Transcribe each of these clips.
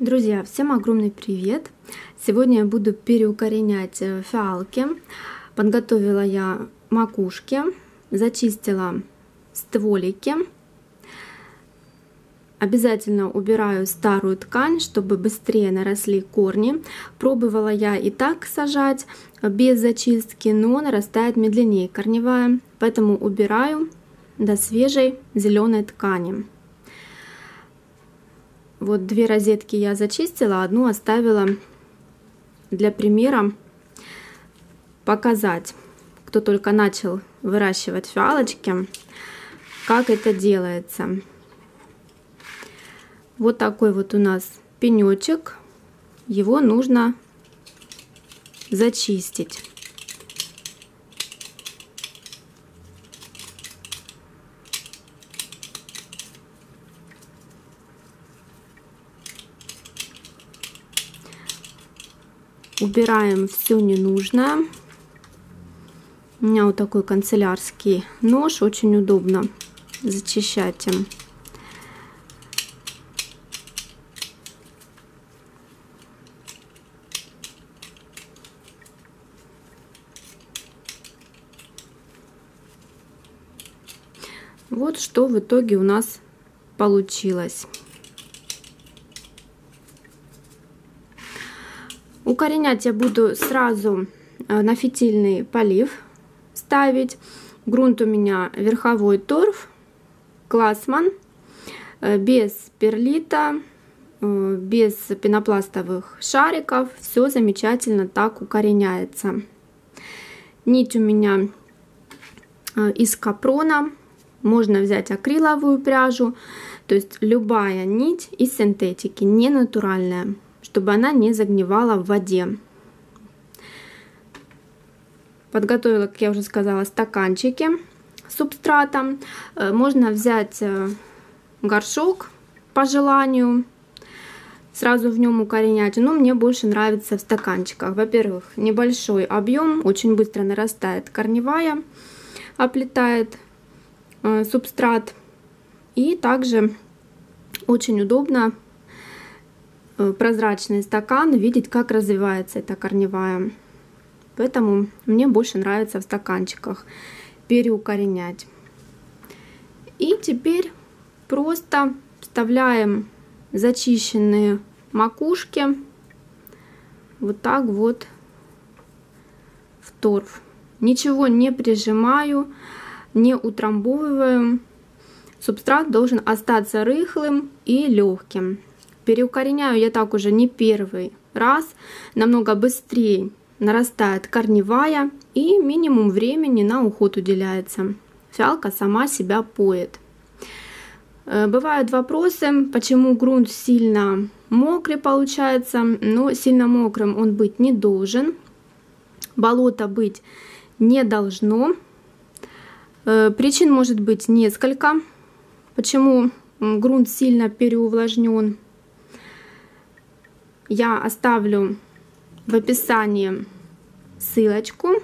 Друзья, всем огромный привет! Сегодня я буду переукоренять фиалки. Подготовила я макушки, зачистила стволики. Обязательно убираю старую ткань, чтобы быстрее наросли корни. Пробовала я и так сажать без зачистки, но нарастает медленнее корневая, поэтому убираю до свежей зеленой ткани. Вот две розетки я зачистила, одну оставила для примера показать, кто только начал выращивать фиалочки, как это делается. Вот такой вот у нас пенечек, его нужно зачистить. Убираем все ненужное. У меня вот такой канцелярский нож, очень удобно зачищать им. Вот что в итоге у нас получилось. Укоренять я буду сразу на фитильный полив ставить. Грунт у меня верховой торф, Классман, без перлита, без пенопластовых шариков. Все замечательно так укореняется. Нить у меня из капрона. Можно взять акриловую пряжу, то есть любая нить из синтетики, не натуральная, чтобы она не загнивала в воде. Подготовила, как я уже сказала, стаканчики с субстратом. Можно взять горшок по желанию, сразу в нем укоренять, но мне больше нравится в стаканчиках. Во-первых, небольшой объем, очень быстро нарастает корневая, оплетает субстрат, и также очень удобно прозрачный стакан видеть, как развивается эта корневая. Поэтому мне больше нравится в стаканчиках переукоренять. И теперь просто вставляем зачищенные макушки вот так вот в торф. Ничего не прижимаю, не утрамбовываю. Субстрат должен остаться рыхлым и легким. Переукореняю я так уже не первый раз. Намного быстрее нарастает корневая и минимум времени на уход уделяется. Фиалка сама себя поет. Бывают вопросы, почему грунт сильно мокрый получается, но сильно мокрым он быть не должен. Болото быть не должно. Причин может быть несколько, почему грунт сильно переувлажнен. Я оставлю в описании ссылочку,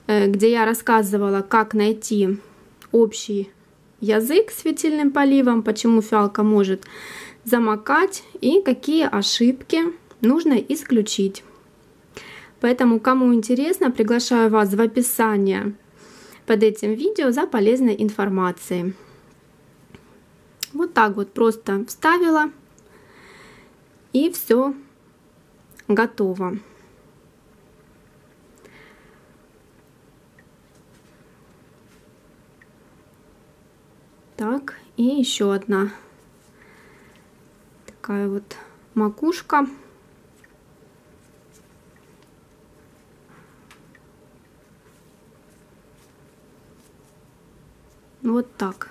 где я рассказывала, как найти общий язык с фитильным поливом, почему фиалка может замокать и какие ошибки нужно исключить. Поэтому, кому интересно, приглашаю вас в описание под этим видео за полезной информацией. Вот так вот просто вставила, и все готово. Так, и еще одна такая вот макушка. Вот так.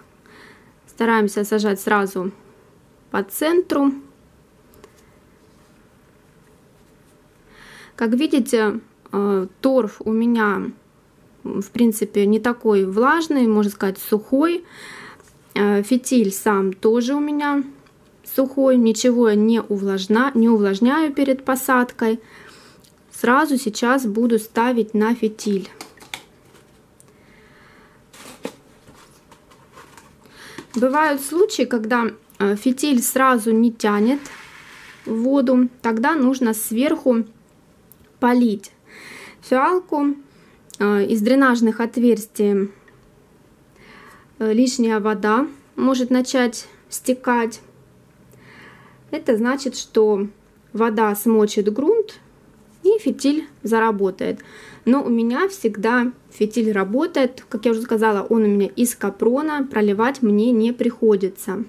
Стараемся сажать сразу по центру. Как видите, торф у меня, в принципе, не такой влажный, можно сказать, сухой. Фитиль сам тоже у меня сухой, ничего я не увлажняю перед посадкой. Сразу сейчас буду ставить на фитиль. Бывают случаи, когда фитиль сразу не тянет в воду, тогда нужно сверху полить фиалку. Из дренажных отверстий лишняя вода может начать стекать. Это значит, что вода смочит грунт и фитиль заработает. Но у меня всегда фитиль работает. Как я уже сказала, он у меня из капрона, проливать мне не приходится.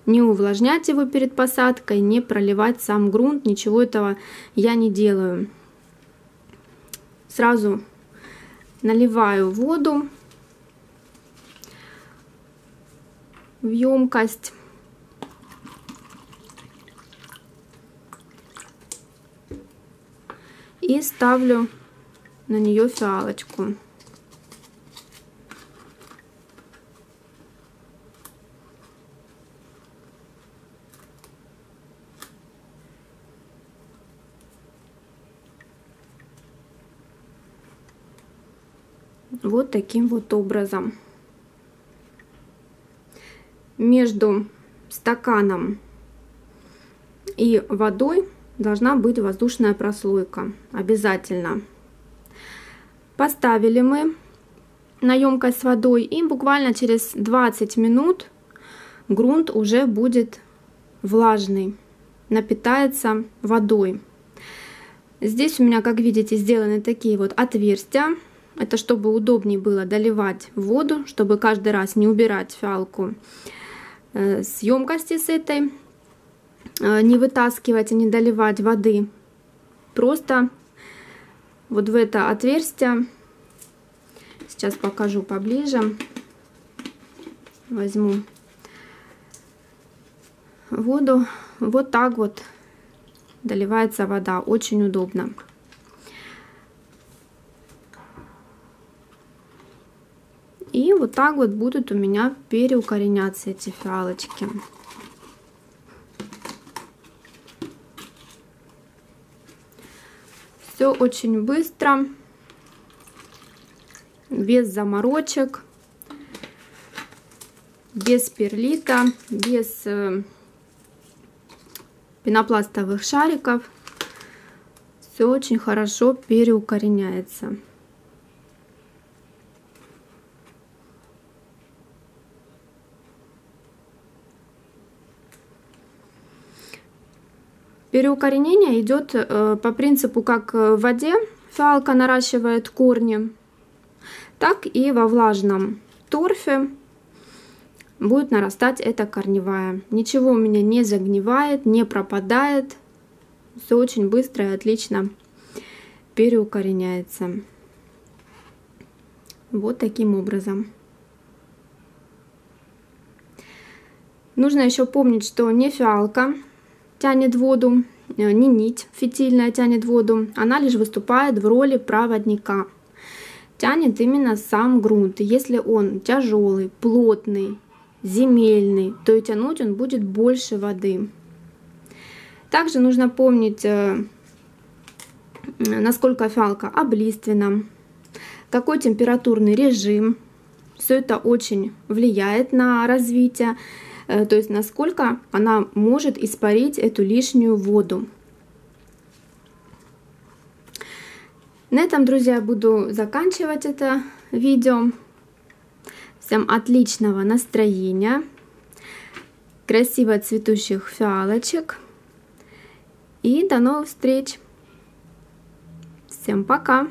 Не увлажнять его перед посадкой, не проливать сам грунт, ничего этого я не делаю. Сразу наливаю воду в емкость. И ставлю на нее фиалочку. Вот таким вот образом. Между стаканом и водой должна быть воздушная прослойка. Обязательно. Поставили мы на емкость с водой, и буквально через 20 минут грунт уже будет влажный, напитается водой. Здесь у меня, как видите, сделаны такие вот отверстия. Это чтобы удобнее было доливать воду, чтобы каждый раз не убирать фиалку с емкости с этой, не вытаскивать и не доливать воды. Просто вот в это отверстие, сейчас покажу поближе, возьму воду, вот так вот доливается вода, очень удобно. И вот так вот будут у меня переукореняться эти фиалочки. Все очень быстро, без заморочек, без перлита, без пенопластовых шариков. Все очень хорошо переукореняется. Переукоренение идет по принципу, как в воде фиалка наращивает корни, так и во влажном торфе будет нарастать эта корневая. Ничего у меня не загнивает, не пропадает. Все очень быстро и отлично переукореняется. Вот таким образом. Нужно еще помнить, что не фиалка тянет воду, не нить фитильная тянет воду, она лишь выступает в роли проводника. Тянет именно сам грунт. Если он тяжелый, плотный, земельный, то и тянуть он будет больше воды. Также нужно помнить, насколько фиалка облиственна, какой температурный режим. Все это очень влияет на развитие. То есть насколько она может испарить эту лишнюю воду. На этом, друзья, буду заканчивать это видео. Всем отличного настроения, красиво цветущих фиалочек и до новых встреч. Всем пока!